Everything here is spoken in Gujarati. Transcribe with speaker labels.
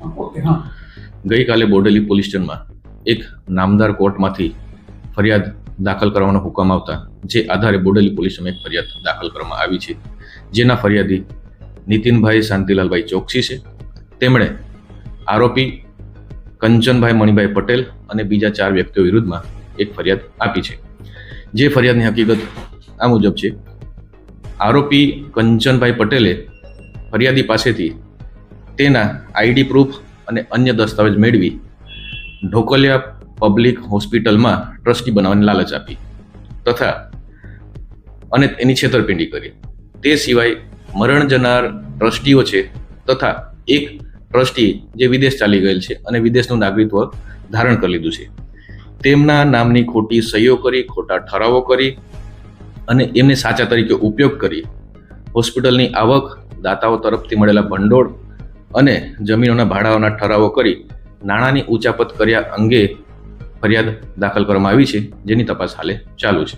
Speaker 1: ઓકે, હા.
Speaker 2: ગઈકાલે બોડેલી પોલીસ સ્ટેશનમાં એક નામદાર કોર્ટમાંથી ફરિયાદ દાખલ કરવાનો હુકમ આવતા જે આધારે બોડેલી પોલીસ સ્ટેશનમાં એક ફરિયાદ દાખલ કરવામાં આવી છે, જેના ફરિયાદી નીતિનભાઈ શાંતિલાલભાઈ ચોકસી છે. તેમણે આરોપી કંચનભાઈ મણિભાઈ પટેલ અને બીજા 4 વ્યક્તિઓ વિરુદ્ધમાં એક ફરિયાદ આપી છે. જે ફરિયાદની હકીકત આ મુજબ છે. આરોપી કંચનભાઈ પટેલે ફરિયાદી પાસેથી તેના આઈડી પ્રૂફ અને અન્ય દસ્તાવેજ મેળવી ઢોકલિયા પબ્લિક હોસ્પિટલમાં ટ્રસ્ટી બનાવવાની લાલચ આપી તથા અને એની છેતરપિંડી કરી. તે સિવાય મરણ જનાર ટ્રસ્ટીઓ છે તથા એક ટ્રસ્ટી જે વિદેશ ચાલી ગયેલ છે અને વિદેશનું નાગરિકત્વ ધારણ કરી લીધું છે, તેમના નામની ખોટી સહીઓ કરી, ખોટા ઠરાવો કરી અને એમને સાચા તરીકે ઉપયોગ કરી હોસ્પિટલની આવક, દાતાઓ તરફથી મળેલા ભંડોળ અને જમીનોના ભાડાઓના ઠરાવો કરી નાણાંની ઉચાપત કર્યા અંગે ફરિયાદ દાખલ કરવામાં આવી છે, જેની તપાસ હાલે ચાલુ છે.